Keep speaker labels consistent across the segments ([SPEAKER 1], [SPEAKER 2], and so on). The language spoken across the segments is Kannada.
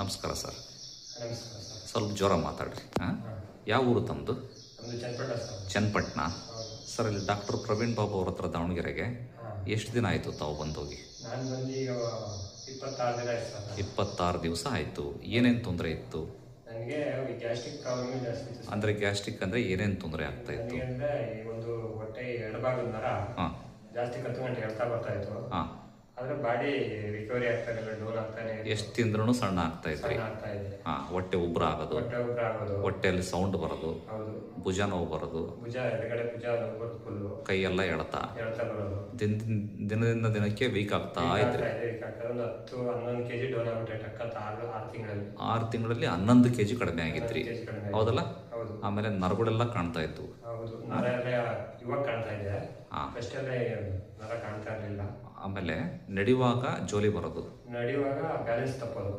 [SPEAKER 1] ನಮಸ್ಕಾರ ಸರ್.
[SPEAKER 2] ನಮಸ್ಕಾರ ಸರ್.
[SPEAKER 1] ಸ್ವಲ್ಪ ಜ್ವರ ಮಾತಾಡ್ರಿ. ಯಾವ ಊರು ತಮ್ಮದು?
[SPEAKER 2] ನಮ್ಮದು ಚನ್ನಪಟ್ಟಣ ಸರ್.
[SPEAKER 1] ಚನ್ನಪಟ್ಟಣ. ಸರ್, ಇಲ್ಲಿ ಡಾಕ್ಟರ್ ಪ್ರವೀಣ್ ಬಾಬು ಅವ್ರ ಹತ್ರ ದಾವಣಗೆರೆಗೆ ಎಷ್ಟು ದಿನ ಆಯಿತು ತಾವು ಬಂದೋಗಿ?
[SPEAKER 2] ನಾನು ಬಂದು ಈಗ 26 ದಿನ ಆಯ್ತು ಸರ್.
[SPEAKER 1] 26 ದಿವಸ ಆಯಿತು. ಏನೇನು ತೊಂದರೆ ಇತ್ತು?
[SPEAKER 2] ನನಗೆ ಗ್ಯಾಸ್ಟ್ರಿಕ್ ಪ್ರಾಬ್ಲಮ್ ಜಾಸ್ತಿ ಇತ್ತು.
[SPEAKER 1] ಅಂದರೆ ಗ್ಯಾಸ್ಟ್ರಿಕ್ ಅಂದರೆ ಏನೇನು ತೊಂದರೆ ಆಗ್ತಾ ಇತ್ತು?
[SPEAKER 2] ನನಗೆ ಅಂದರೆ ಈ ಒಂದು ಹೊಟ್ಟೆ ಎಡಭಾಗದ ನರ ಜಾಸ್ತಿ ಕತ್ತು ಹೇಳ್ತಾ ಬರ್ತಾ ಇತ್ತು. ಆದರೆ ಬಾಡಿ ರಿಕವರಿ ಆಗ್ತಾ ಇಲ್ಲ, ಡೋಲ್ ಆಗ್ತಾನೆ.
[SPEAKER 1] ಎಷ್ಟು ತಿಂದ್ರೂ ಸಣ್ಣ ಆಗ್ತಾ ಇದ್ರಿ?
[SPEAKER 2] ಆಗ್ತಾ ಇದೆ.
[SPEAKER 1] ಹೊಟ್ಟೆ ಉಬ್ರ ಆಗೋದು, ಹೊಟ್ಟೆಯಲ್ಲಿ ಸೌಂಡ್ ಬರೋದು,
[SPEAKER 2] ಹೌದು,
[SPEAKER 1] ಭುಜ ನೋವು ಬರೋದು,
[SPEAKER 2] ಭುಜ ಎಡಗಡೆ ಭುಜ ನೋವು ಫುಲ್ಲು,
[SPEAKER 1] ಕೈಯೆಲ್ಲ ಎಳ್ತಾ
[SPEAKER 2] ಬರೋದು.
[SPEAKER 1] ದಿನದಿಂದ ದಿನಕ್ಕೆ ವೀಕ್ ಆಗ್ತಾ ಇದ್ರಿ.
[SPEAKER 2] ಒಂದು 10-11 kg ಡೌನ್ ಆಗ್ಬಿಟ್ಟೆ ಟಕ್ಕಂತ 6 ತಿಂಗಳಲ್ಲಿ.
[SPEAKER 1] 6 ತಿಂಗಳಲ್ಲಿ 11 kg ಕಡಿಮೆ ಆಗಿದ್ರಿ, ಹೌದಲ್ಲ?
[SPEAKER 2] ಹೌದು.
[SPEAKER 1] ಆಮೇಲೆ ನರಗಳೆಲ್ಲ ಕಾಣ್ತಾ ಇತ್ತು.
[SPEAKER 2] ಹೌದು, ನರ ಎಲ್ಲ ಇವಾಗ ಕಾಣ್ತಾ ಇದೆ. ಫಸ್ಟ್ ಎಲ್ಲ ನರ ಕಾಣ್ತಾ ಇರಲಿಲ್ಲ. ಆಮೇಲೆ
[SPEAKER 1] ನಡೆಯುವಾಗ ಜೋಲಿ ಬರೋದು,
[SPEAKER 2] ನಡೆಯುವಾಗ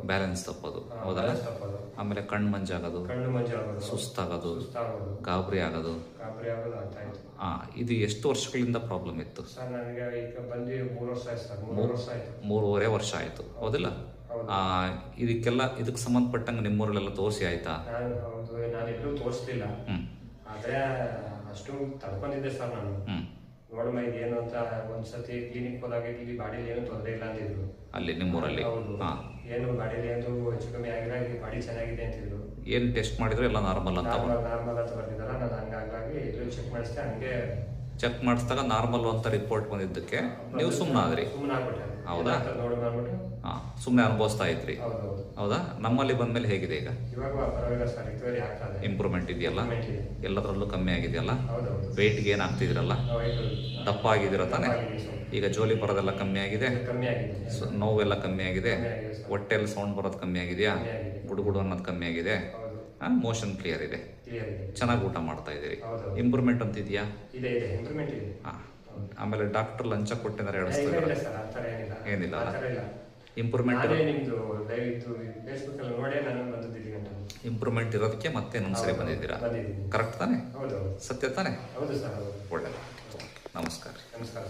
[SPEAKER 1] ಬ್ಯಾಲೆನ್ಸ್ ತಪ್ಪೋದು, ಹೌದಲ್ಲ? ಆಮೇಲೆ ಕಣ್ಣು ಮಂಜಾಗೋದು, ಸುಸ್ತಾಗೋದು, ಗಾಬರಿ ಆಗೋದು
[SPEAKER 2] ಆಗ್ತಾ ಇತ್ತು.
[SPEAKER 1] ಇದು ಎಷ್ಟು ವರ್ಷಗಳಿಂದ ಪ್ರಾಬ್ಲಮ್ ಇತ್ತು?
[SPEAKER 2] ಸರ್, ನನಗೆ ಈಗ ಬಂದು 3 ವರ್ಷ ಆಯ್ತು ಸರ್. 3 ವರ್ಷ ಆಯ್ತು.
[SPEAKER 1] 3.5 ವರ್ಷ ಆಯ್ತು, ಹೌದಿಲ್ಲ? ಇದಕ್ಕೆ ಸಂಬಂಧಪಟ್ಟಂಗೆ ನಿಮ್ಮೂರಲ್ಲೆಲ್ಲ ತೋರಿಸಿ ಆಯ್ತಾ?
[SPEAKER 2] ಹೌದು, ನಾನು ಎಲ್ಲೂ ತೋರಿಸ್ಲಿಲ್ಲ. ಆದ್ರೆ ಅಷ್ಟು ತಡ್ಕೊಂಡಿದ್ದೆ ಸರ್ ನಾನು. ನೋಡಮ್ಮ ಇದೇನು ಅಂತ. ಒಂದ್ಸತಿ ಕ್ಲಿನಿಕ್ ಹೋದಾಗ ಇಲ್ಲಿ ಬಾಡಿಲಿ ಏನು ತೊಂದರೆ ಇಲ್ಲ ಅಂತಿದ್ರು
[SPEAKER 1] ಅಲ್ಲಿ ನಿಮ್ಮೂರಲ್ಲಿ.
[SPEAKER 2] ಹೌದು, ಏನು ಬಾಡಿಲಿ ಏನು ಹೆಚ್ಚು ಕಮ್ಮಿ ಆಗಿಲ್ಲ, ಬಾಡಿ ಚೆನ್ನಾಗಿದೆ ಅಂತಿದ್ರು.
[SPEAKER 1] ಏನು ಟೆಸ್ಟ್ ಮಾಡಿದ್ರೆ ಎಲ್ಲ ನಾರ್ಮಲ್ ಅಂತ
[SPEAKER 2] ಬರ್ತಿದಾರ. ನಾನು ಹಂಗಾಗಿ ಎಲ್ಲೂ ಚೆಕ್ ಮಾಡಿಸಿದೆ. ಹಂಗೆ
[SPEAKER 1] ಚೆಕ್ ಮಾಡಿಸಿದಾಗ ನಾರ್ಮಲ್ ಅಂತ ರಿಪೋರ್ಟ್ ಬಂದಿದ್ದಕ್ಕೆ ನೀವು ಸುಮ್ಮನಾದ್ರಿ, ಹೌದಾ? ಸುಮ್ಮನೆ ಅನುಭವಿಸ್ತಾ ಇದ್ರಿ, ಹೌದಾ? ನಮ್ಮಲ್ಲಿ ಬಂದ್ಮೇಲೆ ಹೇಗಿದೆ ಈಗ? ಇಂಪ್ರೂವ್ಮೆಂಟ್ ಇದೆಯಲ್ಲ? ಎಲ್ಲದರಲ್ಲೂ ಕಮ್ಮಿ ಆಗಿದೆಯಲ್ಲ? ವೆಯ್ಟ್ಗೆ ಏನು ಆಗ್ತಿದ್ರಲ್ಲ? ದಪ್ಪ ಆಗಿದ್ದೀರ ತಾನೆ? ಈಗ ಜೋಲಿ ಬರೋದೆಲ್ಲ ಕಮ್ಮಿ ಆಗಿದೆ, ನೋವೆಲ್ಲ ಕಮ್ಮಿ ಆಗಿದೆ, ಹೊಟ್ಟೆಯಲ್ಲಿ ಸೌಂಡ್ ಬರೋದು ಕಮ್ಮಿ ಆಗಿದೆಯಾ, ಗುಡುಗುಡು ಅನ್ನೋದು ಕಮ್ಮಿ ಆಗಿದೆ, ಮೋಷನ್ ಕ್ಲಿಯರ್ ಇದೆ, ಚೆನ್ನಾಗಿ ಊಟ ಮಾಡ್ತಾ ಇದ್ದೀರಿ. ಇಂಪ್ರೂವ್ಮೆಂಟ್ ಅಂತ ಇದೆಯಾ? ಆಮೇಲೆ ಡಾಕ್ಟರ್ ಲಂಚ ಕೊಟ್ಟಿದ್ದಾರೆ ಏನಿಲ್ಲ? ಇಂಪ್ರೂವ್ಮೆಂಟ್ ಇಂಪ್ರೂವ್ಮೆಂಟ್ ಇರೋದಕ್ಕೆ ಮತ್ತೆ ಇನ್ನೊಂದ್ಸರಿ ಬಂದಿದ್ದೀರಾ, ಕರೆಕ್ಟ್ ತಾನೆ? ಸತ್ಯ ತಾನೆ?
[SPEAKER 2] ಹೌದು ಸರ್.
[SPEAKER 1] ಒಳ್ಳೆ. ನಮಸ್ಕಾರ.
[SPEAKER 2] ನಮಸ್ಕಾರ.